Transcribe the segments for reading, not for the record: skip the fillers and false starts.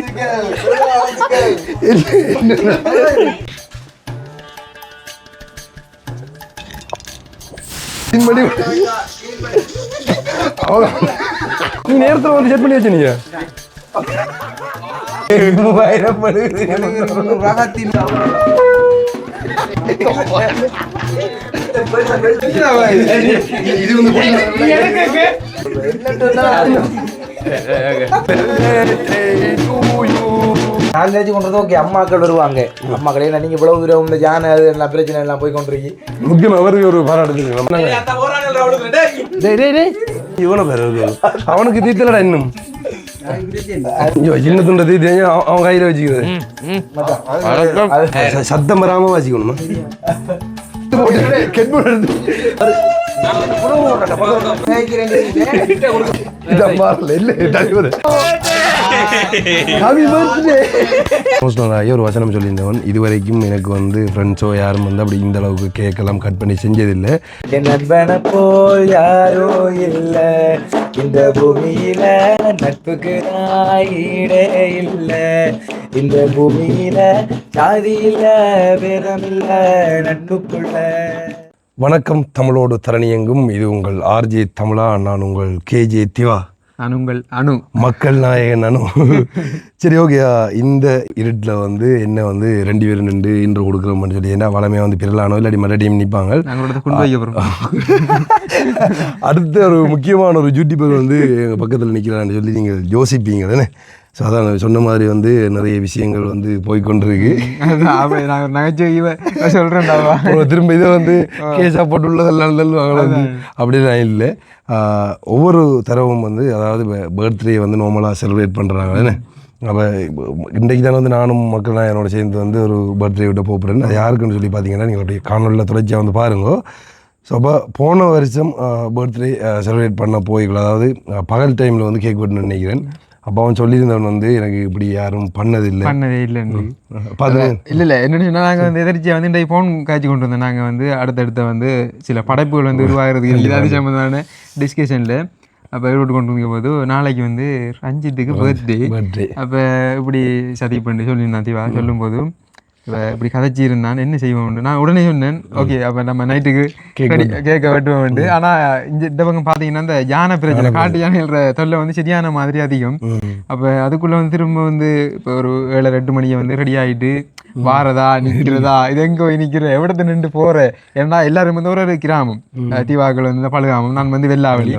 நீ நேரத்தில் வந்து செட் பண்ணி வச்சு நீங்க 2000 நாலேஜ் கொண்டது ஓகே. அம்மாக்கள் வருவாங்க. அம்மாக்களே நீங்க இவ்வளவு தூரம் இந்த ஜான எல்லாம் பிரச்சனை எல்லாம் போய் கொண்டிருக்கீங்க. முக்கியமா அவருக்கு ஒரு பாராட்டு அவனுக்கு தீத்தலடா இன்னும் சின்ன துண்ட தீத்தி அவன் கையில வச்சுக்கிறது சத்தம் வராம வச்சுக்கணுமா ஒரு வசனம் சொல்லியிருந்தவன் இதுவரைக்கும் எனக்கு வந்து ஃப்ரெண்ட்ஸோ யாரும் வந்து அப்படி இந்த அளவுக்கு கேட்கலாம் கட் பண்ணி செஞ்சதில்லை. என் நண்பனை போல் யாரோ இல்லை இந்த பூமியில, நட்புக்கு ஈடே இல்லை இந்த பூமியில, சாதி இல்ல பேதம் இல்ல நட்புக்குள்ள. வணக்கம் தமிழோடு தரணியெங்கும், இது உங்கள் ஆர்ஜே தமிழா, நான் உங்கள் கேஜே திவா, நான் உங்கள் அனு, மக்கள் நாயகன் அனு. சரி ஓகேயா, இந்த இருட்டில் வந்து என்ன வந்து 2 பேரும் நின்று இன்று கொடுக்குறோம்னு சொல்லி, ஏன்னா வளமையாக வந்து பிறலானோ இல்லாட்டி மற்ற டீம் நிற்பாங்க. அடுத்த ஒரு முக்கியமான ஒரு யூடியூபர் வந்து எங்கள் பக்கத்தில் நிற்கிறான்னு சொல்லி நீங்கள் யோசிப்பீங்க தானே. ஸோ அதான் சொன்ன மாதிரி வந்து நிறைய விஷயங்கள் வந்து போய்கொண்டிருக்கு. திரும்ப இதை வந்து கேஸாக போட்டுள்ளதெல்லாம் வந்து அப்படிலாம் இல்லை. ஒவ்வொரு தரவும் வந்து அதாவது பர்த்டே வந்து நார்மலாக செலிப்ரேட் பண்ணுறாங்க தானே. அப்போ இன்றைக்கு தானே வந்து நானும் மக்கள் நான் என்னோட சேர்ந்து வந்து ஒரு பர்த்டே விட்ட போகிறேன். அது யாருக்குன்னு சொல்லி பார்த்தீங்கன்னா நீங்கள் அப்படி காணொலியில் தொடர்ச்சியாக வந்து பாருங்க. ஸோ அப்போ போன வருஷம் பர்த்டே செலிப்ரேட் பண்ண போய்க்கலாம், அதாவது பகல் டைமில் வந்து கேக் வெட்டணும்னு நினைக்கிறேன். அப்போ அவன் சொல்லியிருந்தவன் வந்து எனக்கு இப்படி யாரும் பண்ணதே இல்லை இல்லை என்னென்னு சொன்னால், நாங்கள் வந்து எதிர்ச்சியாக வந்து இன்றைக்கு ஃபோன் காய்ச்சி கொண்டு வந்தோம். நாங்கள் வந்து அடுத்தடுத்த வந்து சில படைப்புகள் வந்து உருவாகிறதுக்கு அது சம்மந்தமான டிஸ்கஷனில் அப்போ ஈடுபட்டு கொண்டு வந்த போது நாளைக்கு வந்து ரஞ்சித்துக்கு பர்த்டே. அப்போ இப்படி சதி பண்ணி சொல்லியிருந்தான் தீவா. சொல்லும்போது இப்படி கதைச்சி இருந்தான், என்ன செய்வோம். நான் உடனே சொன்னேன், ஓகே அப்போ நம்ம நைட்டுக்கு கேட்க வெட்டுவோம். ஆனால் இந்த பக்கம் பார்த்தீங்கன்னா இந்த யானை பிரச்சனை, காட்டு யானைன்ற தொல்லை வந்து சரியான மாதிரி அதிகம். அப்போ அதுக்குள்ளே வந்து திரும்ப வந்து இப்போ ஒரு 7-8 மணியை வந்து ரெடி ஆகிட்டு வாரதா நிற்கிறதா, இது எங்கே போய் நிற்கிற எவ்வளோத்த நின்று போகிற. ஏன்னா எல்லாரும் வந்து ஒரு கிராமம், தீவாக்கள் வந்து பழுகாமம், நான் வந்து வெள்ளாவளி,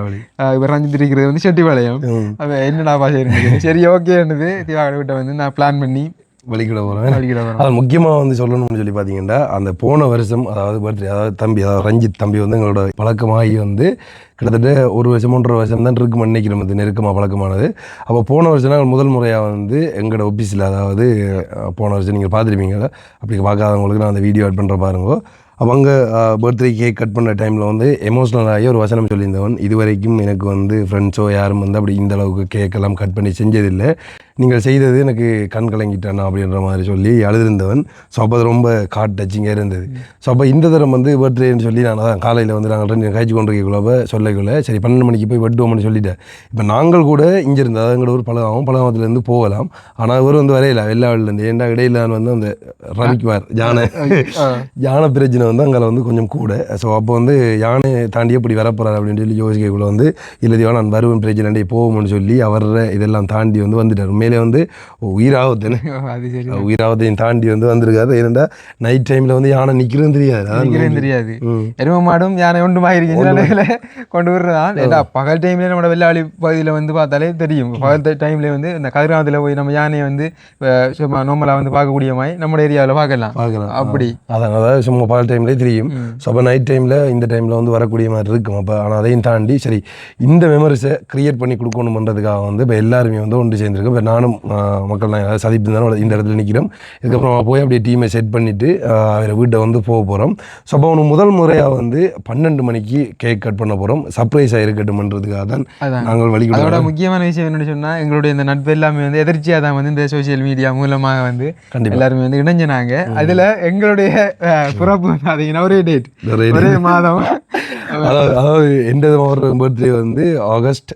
இப்போ ரஞ்சித் இருக்கிறது வந்து செட்டிபாளையம். அப்போ என்னடா பாஷை இருந்தது. சரி ஓகேன்னுது தீவாக்களை விட்ட வந்து நான் பிளான் பண்ணி வலிக்கிட போகிறேன். அது முக்கியமாக வந்து சொல்லணும்னு சொல்லி பார்த்தீங்கன்னா, அந்த போன வருஷம் அதாவது பர்த்டே, அதாவது தம்பி, அதாவது ரஞ்சித் தம்பி வந்து எங்களோட பழக்கமாகி வந்து கிட்டத்தட்ட 1 வருஷம் 1.5 வருஷம் தான் இருக்குமா நினைக்கிறோம், வந்து நெருக்கமாக பழக்கமானது. அப்போ போன வருஷம் நாங்கள் முதல் முறையாக வந்து எங்களோட ஆஃபீஸில், அதாவது போன வருஷம் நீங்கள் பார்த்துருப்பீங்க, அப்படி பார்க்காதவங்களுக்கு நான் அந்த வீடியோ ஆட் பண்ணுற பாருங்க. அப்போ அங்கே பர்த்டே கேக் கட் பண்ணுற டைமில் வந்து எமோஷ்னலாகி ஒரு வசனம் சொல்லியிருந்தவன், இதுவரைக்கும் எனக்கு வந்து ஃப்ரெண்ட்ஸோ யாரும் வந்து அப்படி இந்த அளவுக்கு கேக்கெல்லாம் கட் பண்ணி செஞ்சதில்லை, நீங்கள் செய்தது எனக்கு கண் கலங்கிட்டானா அப்படின்ற மாதிரி சொல்லி அழுதிருந்தவன். ஸோ அப்போ அது ரொம்ப காட் டச்சிங்காக இருந்தது. ஸோ அப்போ இந்த தரம் வந்து பர்த்டேன்னு சொல்லி நான் தான் காலையில் வந்து நாங்கள் 2 காய்ச்சி கொண்டிருக்கக்குள்ள சொல்லக்குள்ள சரி 12 மணிக்கு போய் வெட்டுவோம்னு சொல்லிட்டேன். இப்போ நாங்கள் கூட இங்கே இருந்தால் அது எங்களோட ஒரு பழகத்துலேருந்து போகலாம். ஆனால் இவர் வந்து வரையில வெள்ளாவிலேருந்து, ஏன்டா இடையில வந்து அந்த ரவிக்குவார் யானை பிரச்சனை வந்து அங்கே வந்து கொஞ்சம் கூட. ஸோ அப்போ வந்து யானை தாண்டி எப்படி வரப்போறாரு அப்படின்னு சொல்லி யோசிக்கக்குள்ள வந்து இல்லையோ நான் வருவேன் பிரச்சனை போகும்னு சொல்லி அவர் இதெல்லாம் தாண்டி வந்து வந்துட்டார். மேலே வந்து உயிராவத்தேன்னு உயிராவத்தையும் தாண்டி வந்து வந்திருக்காரு. ஏன்னா நைட் டைமில் வந்து யானை நிற்கிறதும் தெரியாது, எரும மாடும் யானை ஒன்றுமா இருக்கு கொண்டு விடுறதான். ஏன்னா பகல் டைம்ல நம்ம வெள்ளாளி பகுதியில் வந்து பார்த்தாலே தெரியும். பகல் டைம்ல வந்து இந்த கதிராமத்தில் போய் நம்ம யானையை வந்து சும்மா நார்மலாக வந்து பார்க்கக்கூடிய மாதிரி நம்ம ஏரியாவில் பார்க்கலாம். அப்படி அதான் அதாவது சும்மா பகல் டைம்லேயே தெரியும். ஸோ அப்போ நைட் டைமில் இந்த டைமில் வந்து வரக்கூடிய மாதிரி இருக்கும். அப்போ ஆனால் அதையும் தாண்டி சரி இந்த மெமரிஸை க்ரியேட் பண்ணி கொடுக்கணுன்றதுக்காக வந்து இப்போ எல்லாருமே வந்து ஒன்று சேர்ந்துருக்கு. இப்போ நானும் மக்கள் நான் சதிப்பு இருந்தாலும் இந்த இடத்துல நிற்கிறோம். இதுக்கப்புறம் போய் அப்படியே டீமை செட் பண்ணிவிட்டு அவரை வீட்டை வந்து போக போகிறோம். ஸோ அப்போ அவனு முதல் முறையாக வந்து 12 மணிக்கு கேக் கட் பண்ண போகிறோம். சர்ப்ரைஸாக இருக்கட்டும்ன்றதுக்காக தான் நாங்கள் வழிபடுறோம். அதோட முக்கியமான விஷயம் என்னென்னு சொன்னால், எங்களுடைய இந்த நட்பு எல்லாமே வந்து எதிர்ச்சியாக தான் வந்து இந்த சோசியல் மீடியா மூலமாக வந்து எல்லாருமே வந்து இணைஞ்சினாங்க. அதில் எங்களுடைய பிறப்பு பார்த்தீங்கன்னா ஒரே டேட், ஒரே மாதம். அதாவது எந்த ஒரு பர்த்டே வந்து ஆகஸ்ட்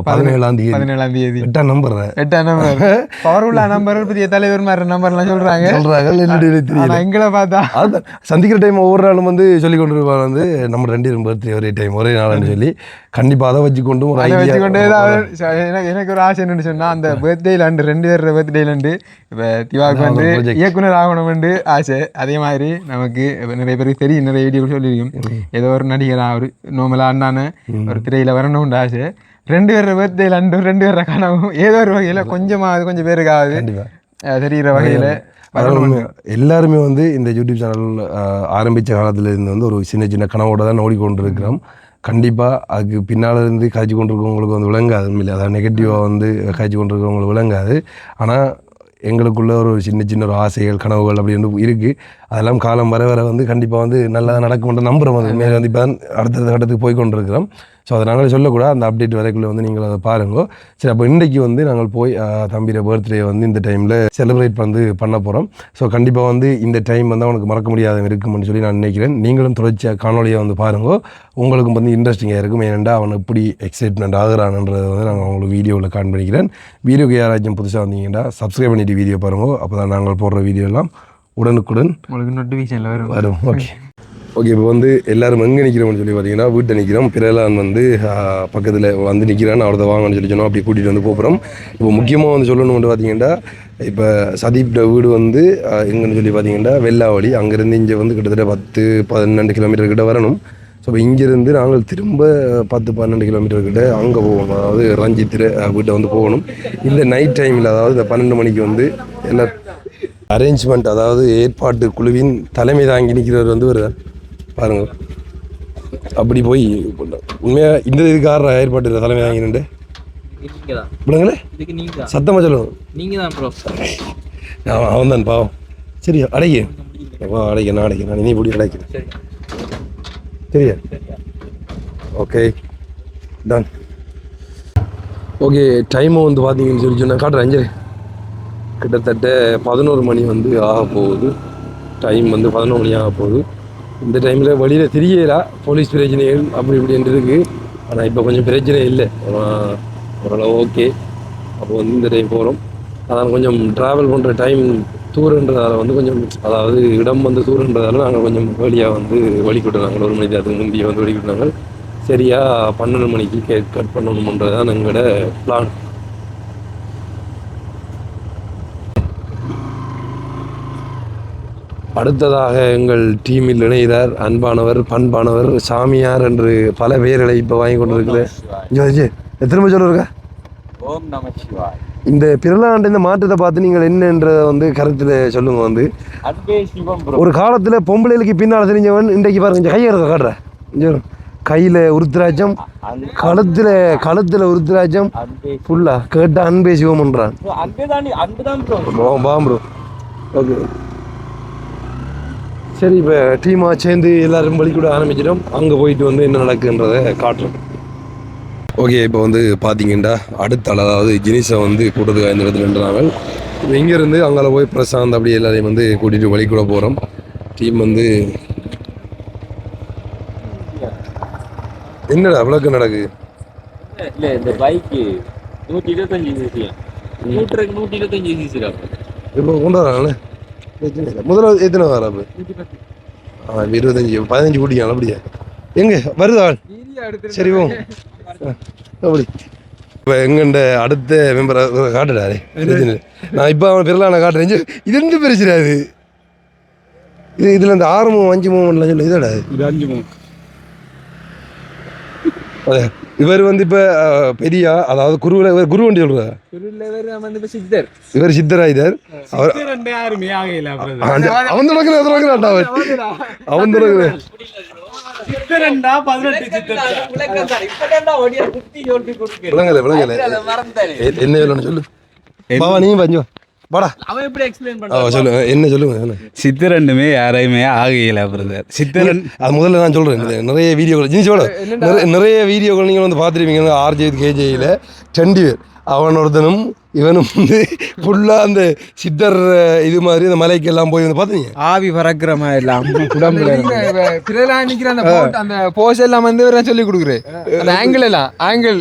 17ஆம் தேதி 17ஆம் தேதி 8ஆம் நம்பர் 8ஆம் நம்பர் பவர்ஃபுல்லா நம்பர் பெரிய தலைவர் மாதிரி நம்பர்லாம் சொல்றாங்க தெரியல எங்களை பார்த்தா அதுதான் சந்திக்கிற டைம் ஒவ்வொரு நாளும் வந்து சொல்லி கொண்டு இருப்பாங்க வந்து நம்ம 2 பர்த்டே ஒரே டைம் ஒரே நாள்னு சொல்லி கண்டிப்பா அதை வச்சுக்கொண்டு ஒரு வச்சுக்கொண்டே எனக்கு ஒரு ஆசை என்னன்னு சொன்னா அந்த பர்த்டேல 2 பேர் பர்த்டேல இப்போ திவாக்கு வந்து இயக்குனர் ஆகணும்னு ஆசை. அதே மாதிரி நமக்கு நிறைய பேருக்கு தெரியும், நிறைய வீடியோ சொல்லியிருக்கும், ஏதோ ஒரு நடிகராக ஒரு நோமலாக அண்ணான ஒரு திரையில் வரணும்னு ஆசை. 2 பேர் பர்த்டேல 2 பேரை காணவும் ஏதோ ஒரு வகையில் கொஞ்சம் பேருக்காவது தெரிகிற வகையில் எல்லாருமே வந்து இந்த யூடியூப் சேனல் ஆரம்பித்த காலத்துல இருந்து வந்து ஒரு சின்ன கனவோட தான் ஓடிக்கொண்டு இருக்கிறோம். கண்டிப்பாக அதுக்கு பின்னால் இருந்து காய்ச்சி கொண்டிருக்கவங்களுக்கு வந்து விளங்காது, உண்மையிலே அதாவது நெகட்டிவாக வந்து காய்ச்சி கொண்டிருக்கிறவங்களுக்கு விளங்காது. ஆனால் எங்களுக்குள்ள ஒரு சின்ன ஒரு ஆசைகள் கனவுகள் அப்படின்னு இருக்குது. அதெல்லாம் காலம் வர வந்து கண்டிப்பாக வந்து நல்லா நடக்கும்ன்ற நம்புகிறோம். வந்து மேலே வந்து இப்போ அடுத்த கட்டத்துக்கு போய் கொண்டிருக்கிறோம். ஸோ அதை நாங்களே சொல்லக்கூடாது, அந்த அப்டேட் வரைக்குள்ளே வந்து நீங்கள் அதை பாருங்க. சரி, அப்போ இன்றைக்கி வந்து நாங்கள் போய் தம்பியோட பர்த்டே வந்து இந்த டைமில் செலிப்ரேட் பண்ண போகிறோம். ஸோ கண்டிப்பாக வந்து இந்த டைம் வந்து அவனுக்கு மறக்க முடியாத இருக்கும்னு சொல்லி நான் நினைக்கிறேன். நீங்களும் தொடர்ச்சியாக காணொலியை வந்து பாருங்க, உங்களுக்கும் வந்து இன்ட்ரெஸ்டிங்காக இருக்கும். ஏனென்றால் அவன் எப்படி எக்ஸைட்மெண்ட் ஆகுறான்ன்றதை வந்து நாங்கள் உங்களுக்கு வீடியோவில் காண்பிக்கிறேன். வீடியோக்கு யாராச்சும் புதுசாக வந்தீங்கன்னா சப்ஸ்கிரைப் பண்ணிவிட்டு வீடியோ பாருங்க, அப்போ தான் நாங்கள் போடுற வீடியோ எல்லாம் உடனுக்குடன் உங்களுக்கு நோட்டிஃபிகேஷனில் வரும். ஓகே, இப்போ வந்து எல்லோரும் எங்கே நிற்கிறோம்னு சொல்லி பார்த்தீங்கன்னா வீட்டை நிற்கிறோம். பிறலான் வந்து பக்கத்தில் வந்து நிற்கிறான்னு அவரதை வாங்கன்னு சொல்லி சொன்னோம். அப்படி கூட்டிகிட்டு வந்து போகிறோம். இப்போ முக்கியமாக வந்து சொல்லணும்னு பார்த்தீங்கன்னா, இப்போ சதீப்ட வீடு வந்து எங்கன்னு சொல்லி பார்த்தீங்கன்னா வெள்ளாவளி. அங்கேருந்து இங்கே வந்து கிட்டத்தட்ட 10-12 கிலோமீட்டர் கிட்ட வரணும். ஸோ இப்போ இங்கேருந்து நாங்கள் திரும்ப 10-12 கிலோமீட்டர் கிட்ட அங்கே போகணும். அதாவது ரஞ்சித்திர வீட்டை வந்து போகணும். இந்த நைட் டைமில், அதாவது இந்த 12 மணிக்கு வந்து எல்லா அரேஞ்ச்மெண்ட், அதாவது ஏற்பாட்டு குழுவின் தலைமை தாங்கி நிற்கிறவர் வந்து வருவார் பாருங்க. அப்படி போய் உண்மையாக இந்த இதுக்கார ஏற்பாட்டு தலைமை தாங்கினு விடுங்களே, சத்தமாக சொல்லணும். அவன் தான் பாவம். சரி, அடைக்க நான் இனி இப்படி அடைக்கிறேன். சரியா? Okay, ton. ஓகே, டைமும் வந்து பார்த்தீங்கன்னு சொல்லி சொன்னால் காட்டுறேன். அஞ்சு கிட்டத்தட்ட 11 மணி வந்து ஆக போகுது. டைம் வந்து 11 மணி ஆக போகுது. இந்த டைமில் வழியில் தெரியலா போலீஸ் பிரச்சனைகள் அப்படி இப்படின்ட்டு இருக்குது. ஆனால் இப்போ கொஞ்சம் பிரச்சனை இல்லை, ஓரளவு ஓகே. அப்போ வந்து இந்த டைம் போகிறோம். அதான் கொஞ்சம் ட்ராவல் பண்ணுற டைம் தூரன்றதால வந்து கொஞ்சம், அதாவது இடம் வந்து தூரன்றதால நாங்கள் கொஞ்சம் வழியாக வந்து வழிகட்டுனாங்க. 1 மணி நேரத்துக்கு முந்தைய வந்து வழிகட்டினாங்க. சரியாக 12 மணிக்கு கேக் கட் பண்ணணும்ன்றது தான் எங்களோட பிளான். அடுத்ததாக எங்கள் டீமில் இணைகிறார் அன்பானவர், பண்பானவர், சாமியார் என்று பல பெயர்களை இப்போ வாங்கி கொண்டிருக்கிறேன். திரும்ப சொல்லுங்க. ஓம் நம சிவாய். இந்த பிறலாண்டு இந்த மாற்றத்தை பார்த்து நீங்கள் என்னன்றத வந்து கருத்தில் சொல்லுங்க. வந்து ஒரு காலத்தில் பொம்பளைகளுக்கு பின்னால் தெரிஞ்சவன் இன்றைக்கு பாருங்க, கையை காட்டுறேன், கையில் உருத்ராட்சம், கழுத்தில் உருத்ராட்சம், ஃபுல்லா கேட்ட அன்பே சிவம்ன்றான். ப்ரோ ஓகே, சரி. இப்போ டீமாக சேர்ந்து எல்லோரும் வழி கூட ஆரம்பிச்சிட்டோம். அங்கே போயிட்டு வந்து என்ன நடக்குன்றதை காட்டுறோம். ஓகே, இப்போ வந்து பார்த்தீங்கன்னா அடுத்த அதாவது ஜினிஸை வந்து கூட்டத்துக்கு 5 இடத்துல நின்றாங்க. இப்போ இங்கேருந்து அங்கே போய் பிரசாந்த் அப்படி எல்லாரையும் வந்து கூட்டிகிட்டு வழி கூட போகிறோம். டீம் வந்து என்னடா விளக்கு நடக்குது? இல்லை, இந்த பைக்கு 125 125 இப்போ கொண்டு வராங்களே. முதல்ல எத்தனை வர? அப்போ 25 கூட்டிக்கலாம். அப்படியே எங்கே வருதா? சரி, ஓ அப்படி. இப்போ எங்கண்ட அடுத்த மெம்பரை காட்டுடாரு. நான் இப்போ அவன் பிறலாம் நான் காட்டுறேன். இது ரெண்டு பிரச்சனை. இதில் இந்த 6 5 மூமெண்ட்லாம் சொல்லு. இதோட இது 5 மூமெண்ட். அதே இவர் வந்து இப்போ பெரியா, அதாவது குரு வண்டி சொல்ற இவர் சித்தராயுதர். அவன் தொடங்குறான்டா, அவன் தொடங்குறேன். என்ன சொல்லணும் சொல்லு பாவா, நீ பஞ்சு வாடா. சொல்லுங்க, என்ன சொல்லுங்க. சித்திரண்டுமே யாரையுமே ஆகையில பிரதர். சித்திரன் அது முதல்ல நான் சொல்றேன். நிறைய வீடியோக்கள் ஜீன்ஸோட நிறைய வீடியோக்கள் நீங்கள் வந்து பார்த்துருப்பீங்க. ஆர்ஜே கேஜேயில் 2 பேர், அவன் ஒருத்தனும் இவனும் வந்து ஃபுல்லாக அந்த சித்தர் இது மாதிரி அந்த மலைக்கெல்லாம் போய் வந்து பார்த்தீங்க ஆவி பறக்கிற மாதிரி எல்லாம் பிறலாம் நிற்கிற அந்த அந்த போஸ் எல்லாம் வந்து சொல்லி கொடுக்குறேன் அந்த ஆங்கிள் எல்லாம் ஆங்கிள்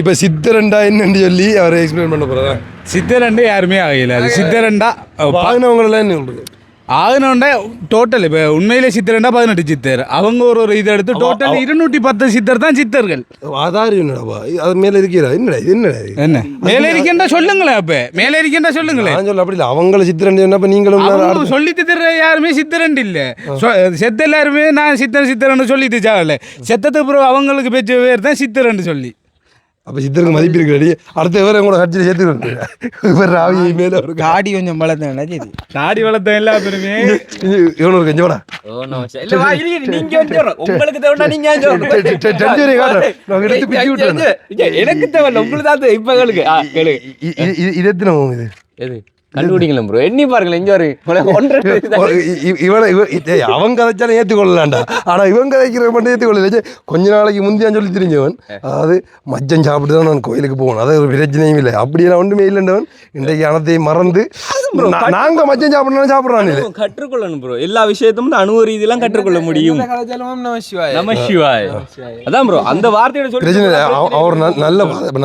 இப்ப சித்தரண்டா என்னன்னு சொல்லி அவரை எக்ஸ்பிளைன் பண்ண போறதா சித்தரண்டு யாருமே ஆகல அது சித்தரண்டா வாங்கினவங்க எல்லாம் என்ன சொல்றது ஆகணும்டா டோட்டல் இப்போ உண்மையிலே சித்தர்ண்டா 18 சித்தர் அவங்க ஒரு இதை எடுத்து டோட்டல் 210 சித்தர் தான் சித்தர்கள் ஆதாரி என்னடாப்பா அது மேல இருக்கிறா என்னடா இது என்னடா இது என்ன மேலே இருக்கேன்டா சொல்லுங்களேன் அப்ப மேலே இருக்கேன்டா சொல்லுங்களேன் நான் சொல்ல அப்படி இல்லை அவங்கள சித்திரண்டு சொன்னா நீங்களும் சொல்லி தர யாருமே சித்தரண்டு இல்ல செத்த எல்லாருமே நான் சித்தரண்டு சொல்லிட்டு சாகல செத்தது அப்புறம் அவங்களுக்கு பெற்ற பேர் தான் சித்தரண்டு சொல்லி அப்போ சித்தருக்கு மதிப்பு இருக்கிறாடி அடுத்த வேற கூட கட்சியில் சேர்த்துக்கிறேன் ராவி மேலே ஒரு காடி கொஞ்சம் வளர்த்தேன் தாடி வளர்த்த எல்லா பேருமே இவனு ஒரு கஞ்சி வாடா உங்களுக்கு தேவை நீங்க எனக்கு தேவை உங்களுக்கு தான் இப்ப கேளுங்க இது எத்தனை இது எது கண்டுபிடிக்கலாம் ப்ரோ எண்ணி பாருங்களேன் இங்க அவன் கதைச்சாலும் ஏற்றுக்கொள்ளலாம்டா ஆனா இவன் கதைக்கிற மட்டும் ஏற்றுக்கொள்ளல கொஞ்ச நாளைக்கு முந்தியான்னு சொல்லி தெரிஞ்சவன் அதாவது மச்சம் சாப்பிட்டு தான் நான் கோயிலுக்கு போகணும் அது ஒரு பிரச்சனையும் இல்லை அப்படியெல்லாம் ஒன்றுமே இல்லைன்றவன் இன்றைக்கு அனத்தை மறந்து நாங்க மச்சம் சாப்பிட்றான் கற்றுக்கொள்ளணும் ப்ரோ எல்லா விஷயத்தையும் அணுவ ரீதியெல்லாம் கற்றுக்கொள்ள முடியும் நம சிவாய் அதான் ப்ரோ அந்த வார்த்தையோட பிரச்சனை அவர்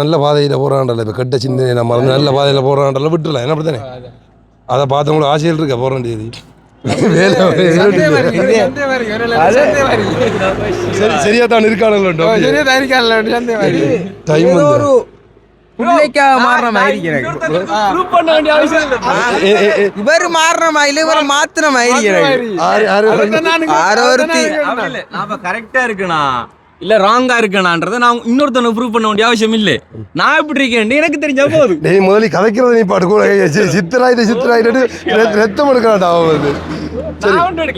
நல்ல பாதையில போறாண்டல்ல இப்ப கெட்ட சிந்தனை மறந்து நல்ல பாதையில போறாண்டல்ல விட்டுலாம் என்ன பிரச்சனை அதை பார்த்தவங்களுக்கு ஆசையில் இருக்க போற வேண்டியது சரியா தான் இருக்கானு இவர் மாறின மாதிரி இவர் மாத்தின மாதிரி கரெக்டா இருக்குண்ணா இல்ல ராங்கா இருக்கணான்றதை நான் இன்னொருத்தனை ப்ரூவ் பண்ண வேண்டிய அவசியம் இல்லை நான் எப்படி இருக்கேன் எனக்கு தெரிஞ்சா போதும் டேய் முதல்ல கதைக்கிறது நீ பாட்டு கூட சித்தராயிட்டு ரத்தம் எடுக்கலாம்டா வந்து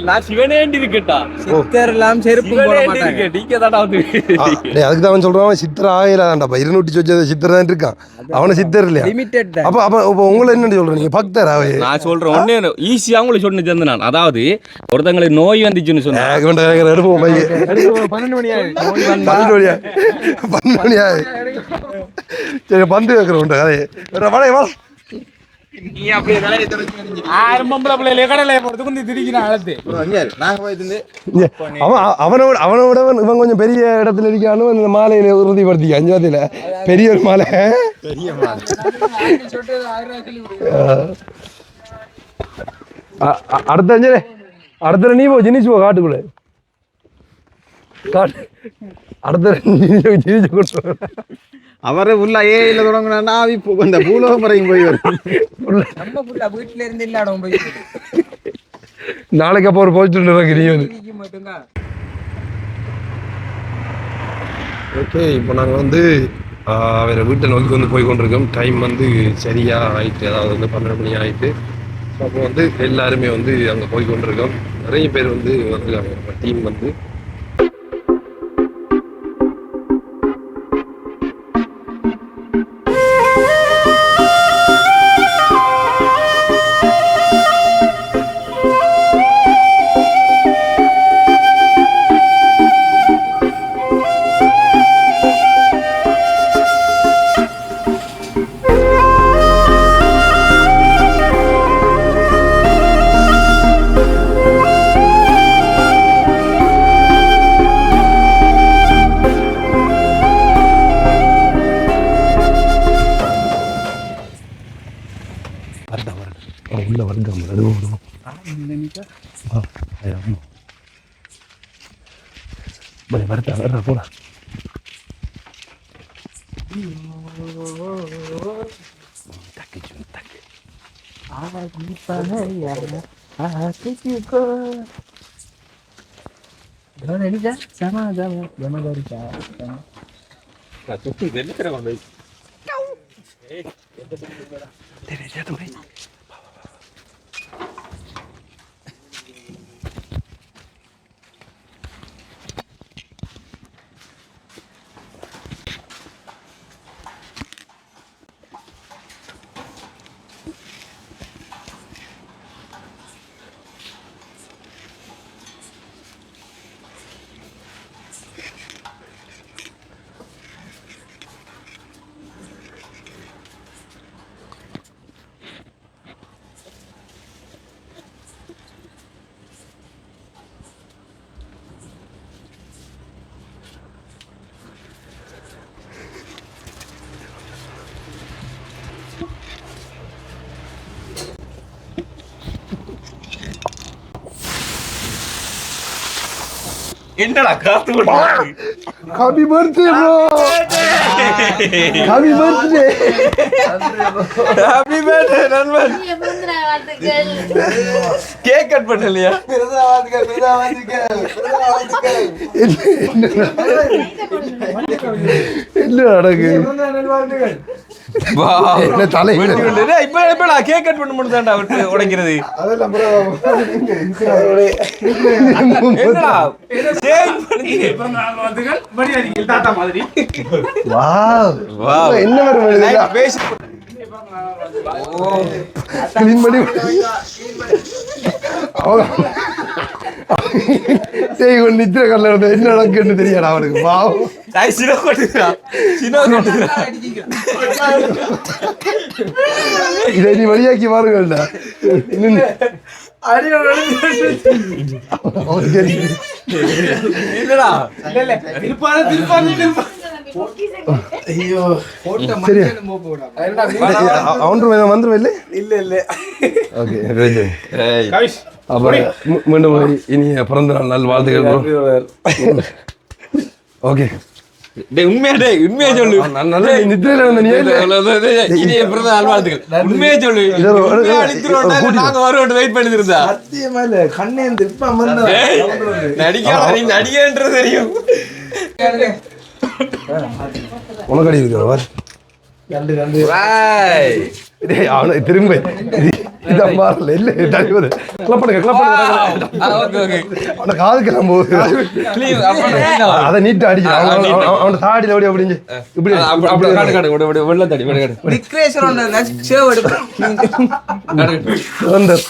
நான் சிவனேண்டி இருக்கட்டா சித்தர் எல்லாம் செருப்பு போட மாட்டாங்க நீங்க தான்டா வந்து அதுக்கு தான் அவன் சொல்றான் சித்தர் ஆயிரான்டாப்பா 200 சொச்ச சித்தர் தான் இருக்கான் அவனை சித்தர் இல்லையா லிமிட்டட் தான் அப்ப உங்களை என்ன சொல்றீங்க பக்தர் அவை நான் சொல்றேன் ஒண்ணே ஈஸியா உங்களுக்கு சொன்ன சேர்ந்து நான் அதாவது ஒருத்தங்களுக்கு நோய் வந்துச்சுன்னு சொன்னேன் எடுப்போம் 12 மணியா சரி பந்து வைக்கிறோம் கதை வளைய வா நீ அப்படியே ஆரம்பம்ல பிள்ளைல கடலை போறது கொஞ்சம் திரிக்கிற ஆளத்து அவனோட இவன் கொஞ்சம் பெரிய இடத்துல இருக்கானு இந்த மாலையில உறுதிப்படுத்தி 5 வாரத்துல பெரிய ஒரு மாலை அடுத்த நீ போ ஜினிச்சு போ காட்டுக்குள்ள அடுத்த அவரை உள்ள ஏல தொடங்கினா இந்த பூலோகம் வரைக்கும் போய் வரும் வீட்டுல இருந்து இல்லாடம் போய் நாளைக்கு அப்போ ஒரு போயிட்டு ஓகே இப்போ நாங்கள் வந்து வேறு வீட்டை நோக்கி வந்து போய் கொண்டிருக்கோம் டைம் வந்து சரியாக ஆயிட்டு அதாவது வந்து 12 மணி ஆயிட்டு ஸோ அப்போ வந்து எல்லாருமே வந்து அங்கே போய் கொண்டிருக்கோம் நிறைய பேர் வந்து வந்துருக்காங்க நம்ம டீம் வந்து உள்ள வருங்க அதுவும் வரட்டா போடா என்னடா காத்து happy birthday bro happy birthday happy birthday நண்பன் கேக் கட் பண்ணலையா என்ன நடக்கு என்ன தலை இப்ப கேக் கட் பண்ண மட்டும் தான்டா விட்டு உடைக்கிறது என்னடா தாத்தா மாதிரி வாவ் என்ன வரும் பேசி கிளீன் பண்ணி நித்திர கல்ல என்ன நடக்குன்னு தெரியாடா அவனுக்கு வாவ் சினோ கொட்டுறா இதை நீ வழியாக்கி பாருங்கள்டா என்னடா சரி அவன் வந்துருவேன் இல்லை இல்ல ஓகே அப்ப மீண்டும் இனிய பிறந்த நாள் நல் வாழ்த்துக்கள் ஓகே உண்மையா சொல்லு நல்ல நித்திரையில வந்த நீ இனிய பிறந்த நாள் வாழ்த்துக்கள் உண்மையா சொல்லு நாங்க வருவோம் வெயிட் பண்ணிட்டு இருந்தா சத்தியமா இல்ல கண்ணே நடிகன்றது தெரியும் உனக்கு அடி இருக்கிற அவனை திரும்ப இதான் மாறல இல்ல கிளப்படுங்க அவனை காதுக்கெல்லாம் போகுது அதை நீட்டா அடிச்சு அவனை தாடியில் ஓடி அப்படின்னு இப்படி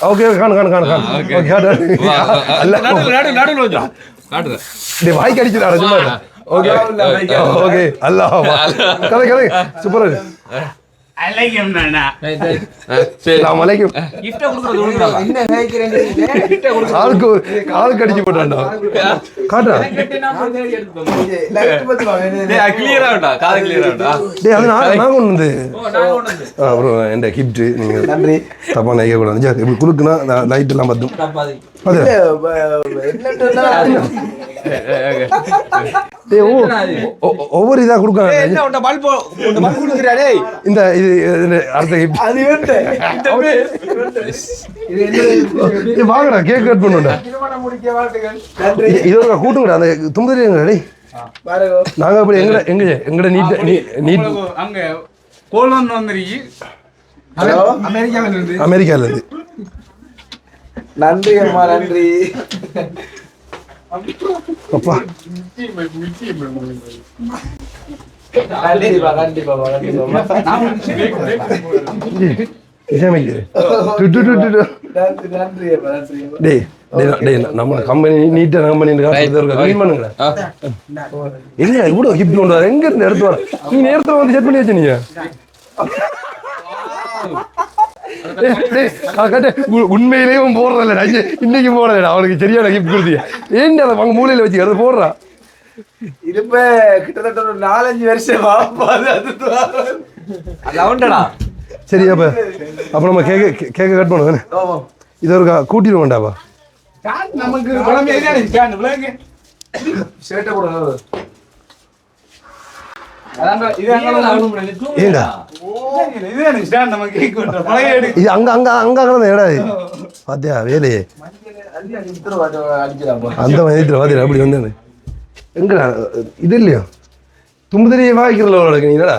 ஓகே வாய்க்கு அடிச்சுடா சும்மா ஓகே ஓகே அல்லாஹ் கதை கதை சூப்பர் ஆளுக்கு அடிச்சு போட்டான்டா காட்டுறா நான் கொண்டு வந்து அப்புறம் என் கிஃப்ட் நீங்க நன்றி தப்பா நினைக்க கூடாது இப்படி குடுக்குன்னா லைட் எல்லாம் பத்தும் ஒவ்வொரு இதா கொடுக்காங்க இந்த இது அடுத்த வாங்கடா கேக் கட் பண்ணுடா இது ஒரு கூட்டுங்கடா அந்த தும்புறீங்க டேய் நாங்க அப்படி எங்கட நீட் அங்க கோலன் வந்திருக்கு அமெரிக்கால இருந்து நன்றி அம்மா நன்றி அப்பா நம்ம கம்பெனி நீட்டா கம்பெனி பண்ணுங்க இல்ல இவ்வளவு கிஃப்ட் கொண்டு வர எங்க இருந்து எடுத்து வர நீ நேரத்துல வந்து செட் பண்ணி வச்சு நீங்க உண்மையிலேயே போடுறதில்ல இன்னைக்கு போடல அவனுக்கு சரியான கிஃப்ட் கொடுத்தீங்க ஏன் அதை அவங்க மூலையில வச்சு அதை போடுறான் இருப்ப கிட்டத்தட்ட ஒரு 4-5 வருஷம் சரி அப்ப நம்ம கேக்க கட் பண்ணுவோம் இது ஒரு கூட்டிட்டு வேண்டாப்பா நமக்கு ஏண்டா இது அங்க அங்க அங்க கிடந்த இடம் பாத்தியா வேலையே அந்த மதியத்தில் பாத்தியா அப்படி வந்தேன் எங்கடா இது இல்லையா தும்புதறியை வாய்க்கிறல உனக்கு நீ என்னடா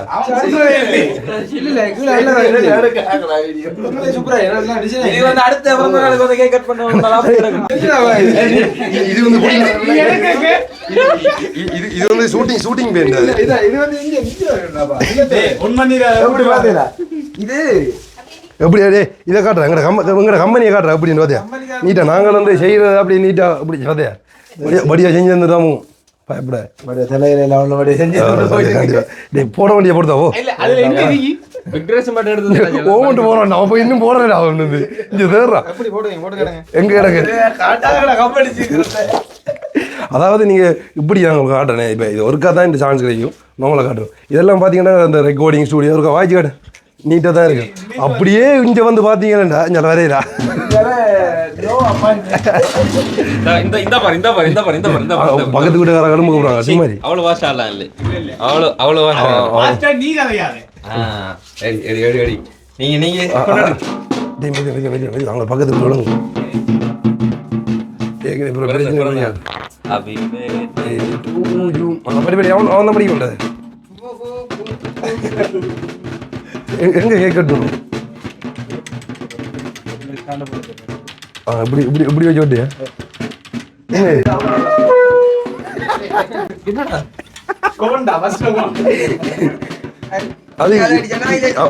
இது வந்து ஷூட்டிங் பேண்ட் இது எப்படி இதை காட்டுறேன் எங்கட கம்பெனியை காட்டுறேன் அப்படின்னு பாத்தியா நீட்டா நாங்கள் வந்து செய்யறது அப்படி நீட்டா அப்படி பாத்தியா படியா செஞ்சு வந்துடாமும் பயப்பட போட வேண்டிய பொறுத்தாவோ போறான் அவன் போய் இன்னும் போடுறா அவன் வந்து இங்க தேடுறான் எங்க கிடக்கு அதாவது நீங்க இப்படி நாங்கள் காட்டுறேன் இப்போ இது ஒருக்கா தான் இந்த சான்ஸ் கிடைக்கும் நம்மளை காட்டுறோம் இதெல்லாம் பார்த்தீங்கன்னா அந்த ரெக்கார்டிங் ஸ்டூடியோ ஒருக்கா வாய்ச்சி காட்டு நீட்டாக தான் இருக்கு அப்படியே இங்கே வந்து பார்த்தீங்கன்னா இங்கே வரையிலா பக்கத்து வீட்டுக்காரங்களும் கூப்பிடுறாங்க அதே மாதிரி அவ்வளவு வாஷாலாம் இல்லை அவ்வளவு வாஷா நீ கதையாது நீங்க அவங்க பக்கத்து வீட்டு அவன் தான் படிக்க கூடாது எங்க கேட்கட்டும் இப்படி இப்படி இப்படி வச்சு விட்டியா அது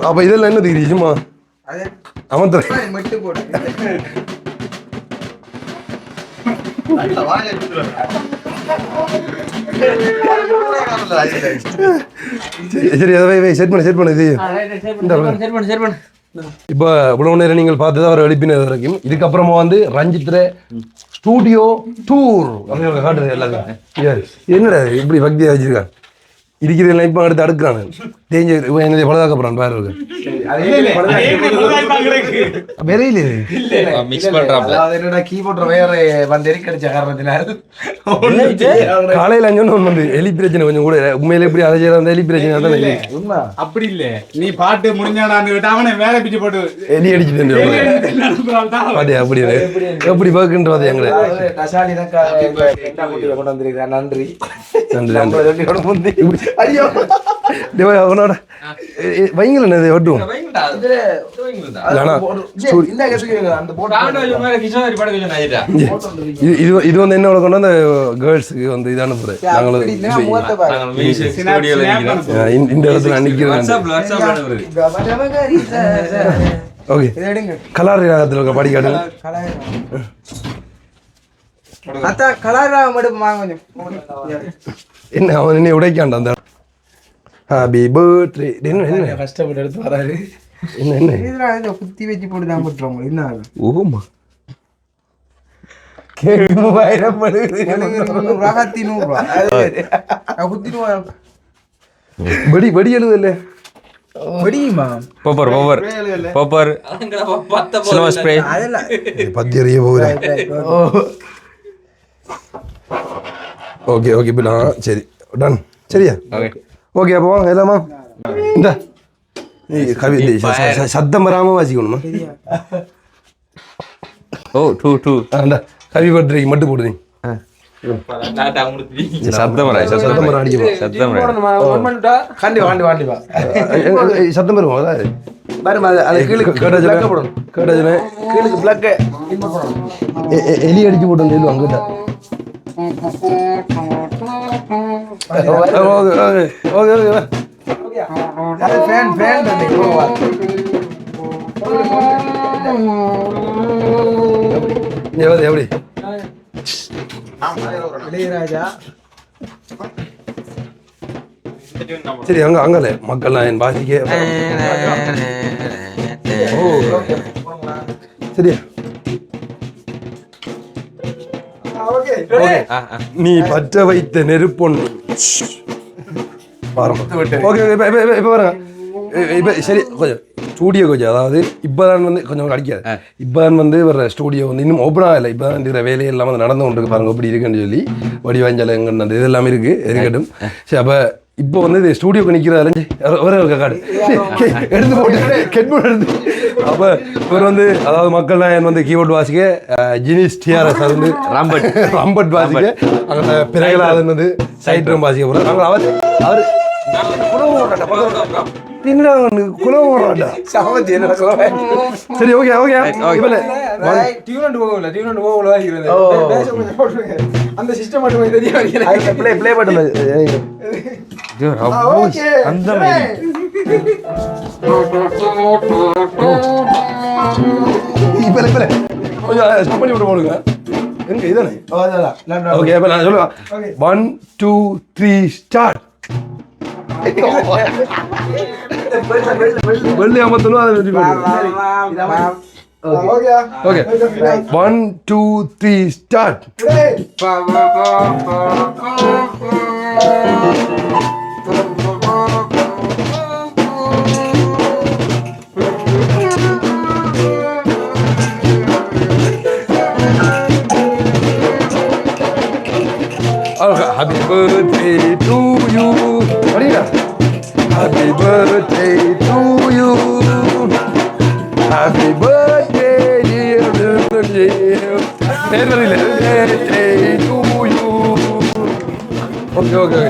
அப்ப இதெல்லாம் என்ன தெரியுது சும்மா அவன் சரி அதை செட் பண்ணு இது இப்போ இவ்வளவு நேரம் நீங்கள் பார்த்தது அவர் எழுப்பினது வரைக்கும் இதுக்கப்புறமா வந்து ரஞ்சித்ர ஸ்டூடியோ டூர் காட்டுறது எல்லாத்தையும் என்னடா இப்படி பக்தியாக வச்சிருக்கான் இருக்கிறதெல்லாம் இப்போ எடுத்து அடுக்கிறானு தேஞ்சு என்னதை பழுதாக்க போறான் பாரு காலையில் அஞ்சு வந்து எலி பிரச்சனை கொஞ்சம் கூட உண்மையில எப்படி அதை செய்யற அந்த எலி பிரச்சனை தான் அப்படி இல்ல நீ பாட்டு முடிஞ்சாடான்னு அவனை வேலை பிச்சு போட்டு எலி அடிச்சுட்டு பாத்தியா அப்படி எப்படி பார்க்குன்ற பாத்தியா எங்களை நன்றி நன்றி ஐயோ அவனோட வைங்கள ஒட்டும் இது வந்து என்னோட கொண்டு வந்த கேர்ள்ஸுக்கு வந்து இதான போற இந்த இடத்துல நிக்கிறேன் ஓகே கலாரி ராகத்தில் இருக்க பாடி காட்டுங்க என்ன அவன் என்ன உடைக்காண்டா அந்த ஹாப்பி பர்த்டே என்ன கஷ்டப்பட்டு எடுத்து வராரு என்ன குத்தி வச்சு போட்டு தான் போட்டுருவாங்க என்ன ஓமா படி எழுதல பத்தியறிய போகிறேன் ஓகே ஓகே இப்போ நான் சரி டன் சரியா ஓகே அப்போ எல்லாமா இந்த கவி சத்தம் வராமல் வாசிக்கணுமா அந்த கவி பர்த்டேக்கு மட்டும் போடுறீங்க சத்தம் வருவோம் அதாவது எலி அடிச்சு போட்டோம் அங்கிட்ட எப்படி சரி அங்க அங்கல மக்கள்லாம் என் பாசிக்க சரியா நீ பற்ற வைத்த நெருப்பொண்ணு ஓகே இப்போ பாருங்க இப்போ சரி கொஞ்சம் ஸ்டூடியோ கொஞ்சம் அதாவது இப்போதான் வந்து கொஞ்சம் அடிக்காது இப்போதான் வந்து வர ஸ்டூடியோ வந்து இன்னும் ஓப்பனாக இல்லை இப்போ தான் இருக்கிற வேலையெல்லாம் வந்து நடந்து கொண்டு இருக்கு பாருங்க எப்படி இருக்குன்னு சொல்லி வடிவாஞ்சல் எங்கே இது எல்லாமே இருக்குது இருக்கட்டும் சரி அப்போ இப்போ வந்து இது ஸ்டூடியோக்கு நிற்கிறதால ஒரே ஒரு கார்டு எடுத்து போட்டு கெட்போர்ட் எடுத்து அப்போ இவர் வந்து அதாவது மக்கள்லாம் வந்து கீபோர்டு வாசிக்க ஜினிஸ் டிஆர்எஸ் அது வந்து ரம்பட் வாசிக்க அங்கே பிறகுலாதன் வந்து சைட் ட்ரம் வாசிக்க போகிறார் நாங்கள் அவர் சரி ஓகே ஓகே அந்த சிஸ்டம் மட்டும் தெரியும் ப்ளே பண்ணுது அந்த கொஞ்சம் ஸ்டாப் பண்ணி விட்டு போடுங்க எங்க இதானே ஓகே இப்போ நான் சொல்லுவேன் 1 2 3 ஸ்டார்ட் வெள்ளி அமர்த்தணும் அதை வெற்றி okay 1 2 3 start birthday to you. படிடா. Happy birthday to you. Happy birthday dear dear. Birthday to you. Okay okay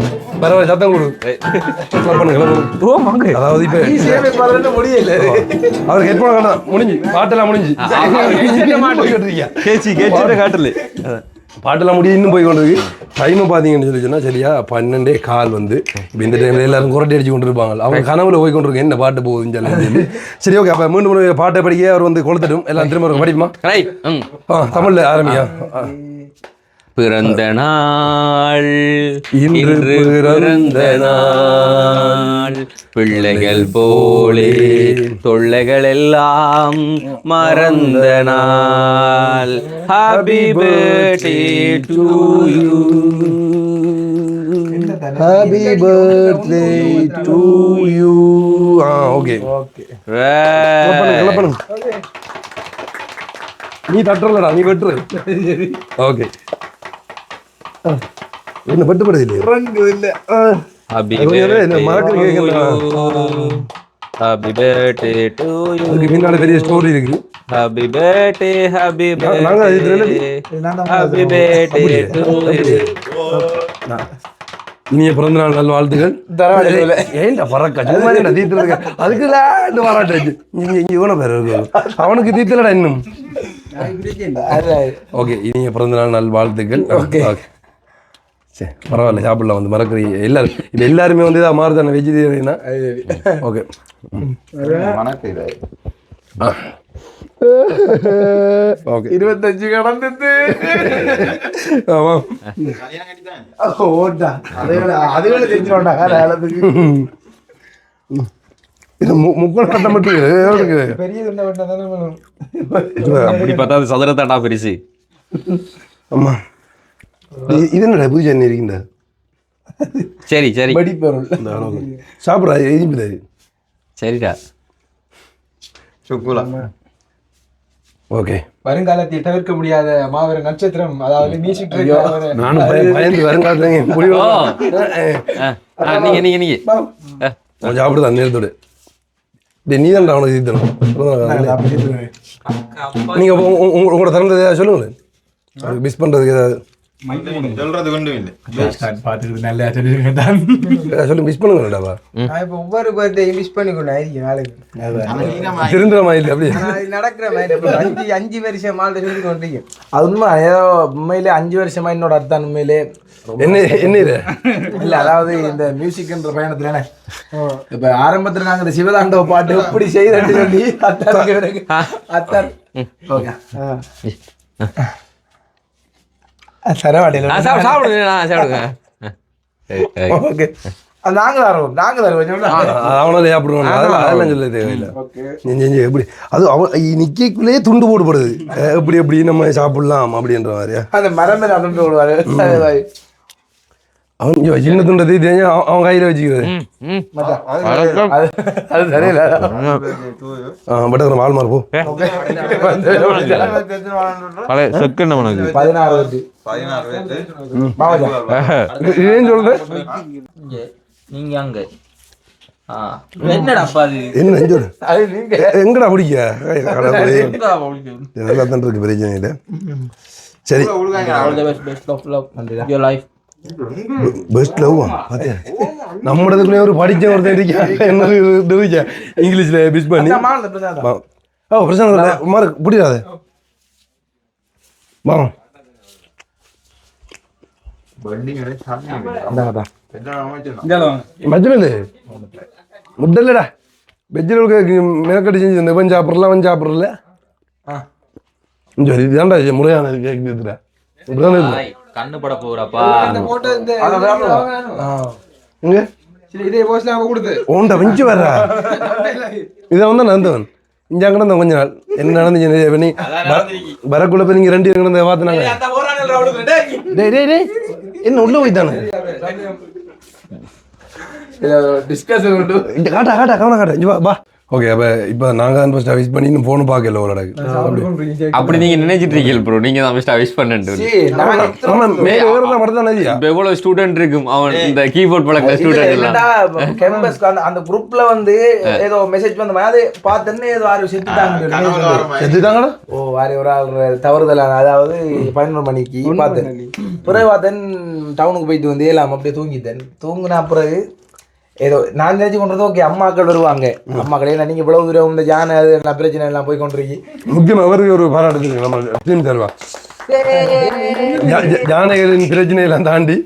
பரவாயில்ல சத்தம் கொடு அதாவது இப்ப முடியல அவருக்கு ஹெட்போன் காணா முடிஞ்சு பாட்டெல்லாம் முடிஞ்சு காட்டல பாட்டெல்லாம் முடிஞ்சு இன்னும் போய் கொண்டு இருக்கு டைம் பார்த்தீங்கன்னு சொல்லி சொன்னா சரியா 12:15 வந்து இப்போ இந்த டைம்ல எல்லாரும் குரட்டை அடிச்சு கொண்டு இருப்பாங்க அவங்க கனவுல போய் கொண்டு இருக்கு என்ன பாட்டு போகுதுன்னு சொல்லி சரி ஓகே அப்போ மீண்டும் பாட்டை படிக்க அவர் வந்து கொளுத்தட்டும் எல்லாம் திரும்ப படிப்புமா தமிழ்ல ஆரம்பியா பிறந்த நாள் இன்று பிறந்த நாள் பிள்ளைகள் போலே தொல்லைகள் எல்லாம் மறந்த நாள் happy birthday to you happy birthday to you okay கிளப்பணும் நீ தட்டுறலடா நீ வெட்டுற ஓகே என்ன பட்டுப்படுது இல்லையா happy happy birthday to you அதுக்கு பின்னால பெரிய ஸ்டோரி இருக்கு ஹாப்பி பர்த்டே ஹாப்பி நாங்க ஹாப்பி பர்த்டே டு யூ இனிய பிறந்த நாள் நல்ல வாழ்த்துக்கள் ஏன்டா பறக்க சும்மா தீர்த்து இருக்க அதுக்கு வராட்டாச்சு இங்க இவன பேர் இருக்கு அவனுக்கு தீர்த்தலடா இன்னும் ஓகே இனிய பிறந்த நாள் நல் வாழ்த்துக்கள் ஓகே சரி பரவாயில்ல சாப்பிடலாம் வந்து மறக்கிறீங்க எல்லாரும் இது எல்லாருமே வந்து இதாக மாறுதானே வெஜிடேரியனா ஓகே ஓகே 25 கடந்தது ஆமாம் ஓட்டா அதுகளை தெரிஞ்சுடா இது முக்கோண கட்டம் மட்டும் பெரிய அப்படி பார்த்தா அது சதுரத்தாண்டா பெருசு ஆமா இது என்னடா பூஜை என்ன இருக்குண்டா சரி சரி படிப்பொருள் சாப்பிட்றா எரிஞ்சுடாது சரிடா சுக்குலா ஓகே வருங்காலத்தை தவிர்க்க முடியாத மாபெரும் நட்சத்திரம் அதாவது மியூசிக் நானும் பயந்து வருங்காலத்துல நீங்க சாப்பிடுதான் நேரத்தோடு நீ தான்டா அவனுக்கு தீர்த்தணும் நீங்க உங்களோட திறந்தது ஏதாவது சொல்லுங்களேன் மிஸ் பண்றதுக்கு ஏதாவது சொல்றது கொண்டு பார்த்துக்கிட்டு நல்லா சொல்லிருக்கேன் சொல்லி மிஸ் பண்ணுங்கடாப்பா இப்போ ஒவ்வொரு பர்த்டே மிஸ் பண்ணிக்கணும் நாளைக்கு திருந்துற மாதிரி இல்லை அப்படியே நடக்கிற மாதிரி 5 வருஷம் மாலை சொல்லி கொண்டீங்க அது உண்மை ஏதோ உண்மையிலே 5 வருஷமா என்னோட அர்த்தம் உண்மையிலே என்ன இது இல்ல அதாவது இந்த மியூசிக்ன்ற பயணத்துல இப்ப ஆரம்பத்துல நாங்க இந்த சிவதாண்டவ பாட்டு எப்படி செய்யறேன்னு சொல்லி அத்தான் ஓகே சரவாடியில் ஓகே நாங்க தருவோம் அவனால சாப்பிடுவோம் அதெல்லாம் சொல்ல தேவையில்லை எப்படி அது அவன் நிக்கக்குள்ளே துண்டு போடுபடுது எப்படி நம்ம சாப்பிடலாம் அப்படின்ற மாதிரியா அந்த மரம் மேல துண்டு போடுவாரு அவன் சின்ன துண்டை தெரிஞ்சு அவன் கையில வச்சுக்கிறது அது சரியில்லை பட் வால்மார் போ 16 ஏன் சொல்றேன் நீங்க அங்க என்னடா என்ன எங்கடா பிடிக்க நல்லா தான் இருக்கு பிரச்சனை இல்லை சரி பெஸ்ட் லவ்வா பாத்தியா நம்மளதுக்குள்ளே ஒரு படிச்ச ஒருத்தன் இருக்கா என்ன இருக்கா இங்கிலீஷ்ல மிஸ் பண்ணி ஓ பிரச்சனை இல்லை மார்க் பிடிக்காது வா மஜ்ஜில் முட்டல்லடா வெஜ்ஜில் மெனக்கட்டி செஞ்சு இந்த இவன் சாப்பிட்றல அவன் சாப்பிட்றல சரி இதுதான்டா முறையான கேட்குறா கண்ணு பட போறப்பா ஓண்டா வெஞ்சு வர்றா இதை வந்து நந்தவன் இங்கே கிடந்த கொஞ்ச நாள் என்ன நடந்துச்சு பண்ணி வரக்குள்ள போய் நீங்கள் 2 பேரும் கிடந்த பார்த்துனாங்க என்ன உள்ள போய்த்தானே காட்டா கவனம் காட்டா இங்கே வா ஓகே அப்போ இப்போ நாங்கள் தான் ஃபஸ்ட்டு விஷ் பண்ணி இன்னும் ஃபோனு பார்க்கல உங்களோட அப்படி நீங்க நினைச்சிட்டு இருக்கீங்க ப்ரோ, நீங்க தான் ஃபர்ஸ்ட் விஷ் பண்ணிட்டு. இப்போ எவ்வளவு ஸ்டூடெண்ட் இருக்கும் அவன் இந்த கீபோர்ட் பழக்க ஸ்டூடெண்ட் எல்லாம் கேம்பஸ்க்கு அந்த குரூப்ல வந்து ஏதோ மெசேஜ் வந்த மாதிரி பார்த்தேன்னு ஏதோ 6 செத்துட்டாங்க. ஓ வேற ஒரு ஆள் தவறுதலான, அதாவது 11 மணிக்கு பார்த்தேன். பிறகு பார்த்தேன் டவுனுக்கு போயிட்டு வந்து எல்லாம் அப்படியே தூங்கிட்டேன். தூங்கின பிறகு ஏதோ நான் நினைச்சு கொண்டது ஓகே அம்மாக்கள் வருவாங்க, அம்மாக்களே நீங்க இவ்வளவு தூரம் இந்த ஜான எல்லாம் பிரச்சனை எல்லாம் போய் கொண்டிருக்கீங்க. முக்கியமாக அவருக்கு ஒரு பாராட்டு நம்ம டீம் தருவா. ஜானகிரின் பிரச்சனையெல்லாம் தாண்டி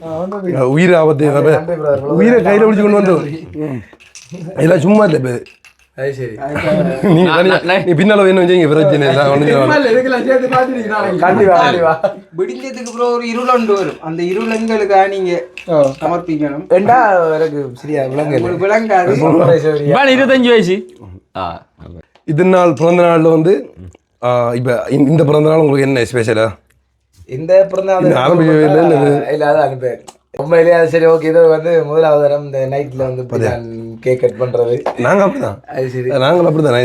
உயிர் ஆபத்து உயிரை கையில் பிடிச்சு கொண்டு வந்தோம். எல்லாம் சும்மா இல்லை இப்போ. அது சரி, நீ பின்னால வேணும் வச்சுங்க பிரச்சனை கண்டிப்பா விடிஞ்சதுக்கு அப்புறம் ஒரு இருள் ஒன்று வரும். அந்த இருள் எங்களுக்கு நீங்க சமர்ப்பிக்கணும். ஏண்டா எனக்கு சரியா விளங்கு விளங்காது. 25 வயசு இத்தனை நாள் பிறந்த நாளில் வந்து இப்போ இந்த பிறந்த நாள் உங்களுக்கு என்ன ஸ்பெஷலா? இந்த பிறந்த இல்ல அது அனுப்பேன் உண்மையிலேயே. அது சரி ஓகே. இது வந்து முதலாவது தரம் இந்த நைட்ல வந்து கேக் கட் பண்றது. நாங்கள் அப்படிதான். அது சரி, நாங்கள் அப்படிதான்.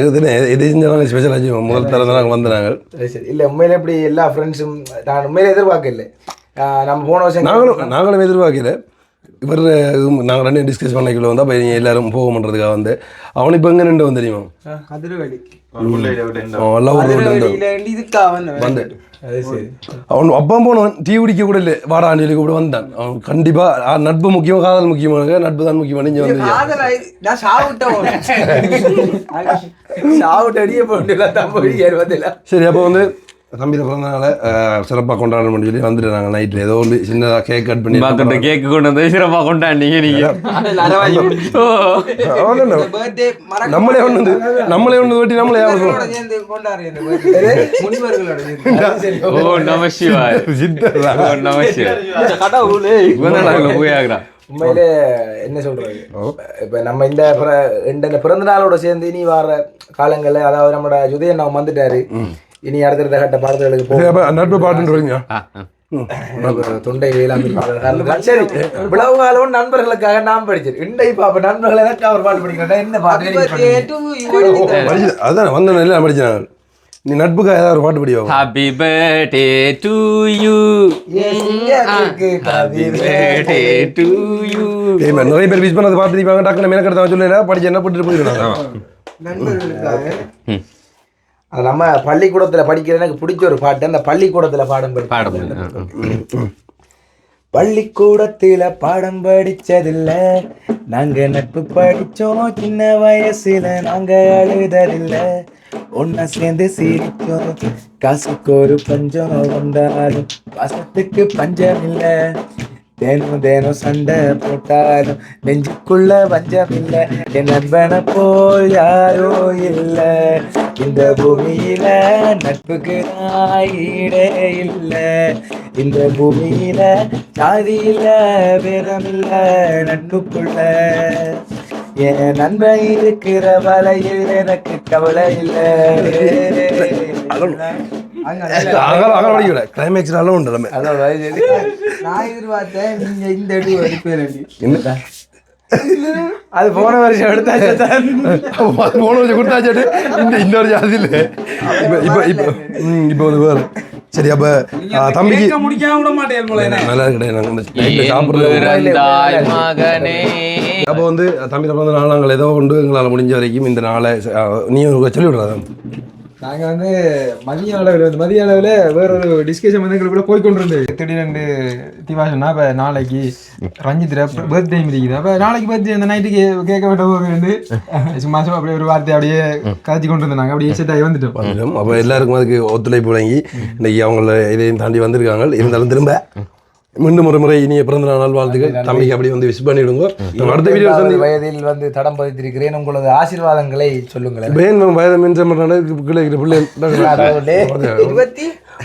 எது செஞ்சாலும் ஸ்பெஷல் ஆச்சு. முதல் தரம் நாங்கள் வந்து நாங்கள் அது சரி. இல்லை உண்மையிலே இப்படி எல்லா ஃப்ரெண்ட்ஸும் நான் உண்மையிலே எதிர்பார்க்கல. நம்ம போன வருஷம் நாங்களும் எதிர்பார்க்கல. இவர் நாங்கள் ரெண்டு டிஸ்கஸ் பண்ணிக்கல வந்தால் பையன் எல்லாரும் போக பண்ணுறதுக்காக வந்து அவன் இப்போ எங்கே நின்று வந்து தெரியுமா? அதிரவழி வந்து அவன் அப்பா போனவன் டீ குடிக்க கூட இல்லை, வாடான்னு சொல்லி கூட வந்தான். அவன் கண்டிப்பாக நட்பு முக்கியம், காதல் முக்கியமாக, நட்பு தான் முக்கியம். இங்கே வந்து சரி. அப்போ வந்து தம்பியில் பிறந்தனால சிறப்பாக கொண்டாடணும்னு சொல்லி வந்துட்டு நாங்கள் நைட்டில் ஏதோ ஒரு சின்னதாக கேக் கட் பண்ணி பார்த்துட்டு கேக்கு கொண்டு வந்து சிறப்பாக கொண்டாடினீங்க நீங்கள். நம்மளே ஒன்று வெட்டி நம்மளே ஓ நம சிவாய் நம சிவாய் போய் ஆகுறா. உண்மையிலே என்ன சொல்றது, இப்ப நம்ம இந்த பிறந்த நாளோட சேர்ந்து இனி வர காலங்கள்ல, அதாவது நம்மளோட ஜுதையன் நம்ம வந்துட்டாரு. இனி அடுத்த கட்ட பாடல்களுக்கு போகும். நட்பு பாட்டுன்னு தொண்டை வேளாண் சரி. இவ்வளவு காலம் நண்பர்களுக்காக நான் படிச்சேன். இன்றைக்கு பாப்ப நண்பர்கள் எனக்கு அவர் பாட்டு படிக்கிறேன். என்ன பாட்டு அதான் வந்த நல்லா படிச்சாங்க. நீ நட்புக்காக ஏதாவது ஒரு பாட்டு படிவா? Happy birthday to you, happy birthday to you. நிறைய பேர் விஷ் பண்ணது பார்த்துருப்பாங்க. டக்குனு மேற்கடத்த சொல்லல படிச்சு என்ன பண்ணிட்டு போயிருக்காங்க. அது நம்ம பள்ளிக்கூடத்தில் படிக்கிற எனக்கு பிடிச்ச ஒரு பாட்டு. அந்த பள்ளிக்கூடத்தில் பாடம் பள்ளிக்கூடத்தில் பாடம் படிச்சதில்ல, நாங்க நட்பு படிச்சோம். சின்ன வயசுல நாங்க அழுததில்ல, ஒன்னா சேர்ந்து சிரிச்சோம். காசுக்கு ஒரு பஞ்சம் வந்தாலும் பாசத்துக்கு பஞ்சம் இல்ல. தேனும் சண்டை போட்டாலும் நெஞ்சுக்குள்ள பஞ்சம் இல்ல. என் நண்பனை போல் யாரோ இல்ல இந்த பூமியில, நட்புக்கு ஈடே இல்ல. இந்த பூமியில சாதி இல்ல, வேதம் இல்ல, நட்புக்குள்ள என் நண்பன் இருக்கிற வலையில் எனக்கு கவலை இல்லை. கிளைமேக்ஸ்னாலும் உண்டு நம்ம. நான் எதிர்பார்த்தேன் நீங்க இந்த அடி வடிப்பேன். அது போன வருஷம் எடுத்தாச்சு, போன வருஷம் கொடுத்தாச்சு. இந்த வருஷம் அது இல்லை. இப்போ வந்து வேறு. சரி. அப்ப தம்பிக்கு முடிக்காம விட மாட்டேன். நல்லா கிடையாது சாப்பிட்றது. அப்போ வந்து தம்பி பிறந்த நாள் நாங்கள் ஏதோ கொண்டு எங்களால் முடிஞ்ச வரைக்கும் இந்த நாளை நீ சொல்லி விடுறதா? நாங்கள் வந்து மதிய அளவில் வேற ஒரு டிஸ்கஷன் வந்து எங்களுக்குள்ள போய்கொண்டிருந்தது. திடீரெண்டு திவாசனா இப்போ நாளைக்கு ரஞ்சித்ர பர்த்டே இருக்குது. அப்போ நாளைக்கு பர்த்டே அந்த நைட்டுக்கு கேட்க விட்டு சும்மா அப்படியே ஒரு வார்த்தை அப்படியே கதைச்சி கொண்டு இருந்தாங்க. அப்படியே செட் ஆகி வந்துட்டோம். அப்போ எல்லாருக்கும் அதுக்கு ஒத்துழைப்பு வழங்கி இன்னைக்கு அவங்கள இதையும் தாண்டி வந்திருக்காங்க. இருந்தாலும் திரும்ப மீண்டும் ஒரு முறை இனிய பிறந்த நாள் வாழ்த்துக்கள். தம்பிக்கு அப்படி வந்து விஷ் பண்ணிவிடுங்க. அடுத்த வீடியோ வயதில் வந்து தடம் பதித்திருக்கிறேன். உங்களது ஆசீர்வாதங்களை சொல்லுங்களேன். வயது மின்சம்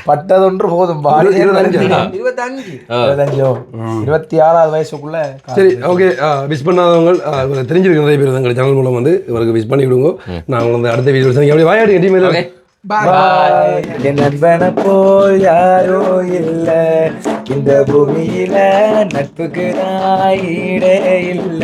பட்டதொன்று போதும். 26வது வயசுக்குள்ள. சரி ஓகே. விஷ் பண்ணாதவங்க தெரிஞ்சிருக்க நிறைய பேர் எங்கள் சேனல் மூலம் வந்து இவருக்கு விஷ் பண்ணி விடுங்க. நாங்கள் வந்து அடுத்த வீடியோ அப்படி வாயாடி டீம். என் நண்பனை போல் யாரோ இல்ல இந்த பூமியில, நட்புக்கு ஈடே இல்ல.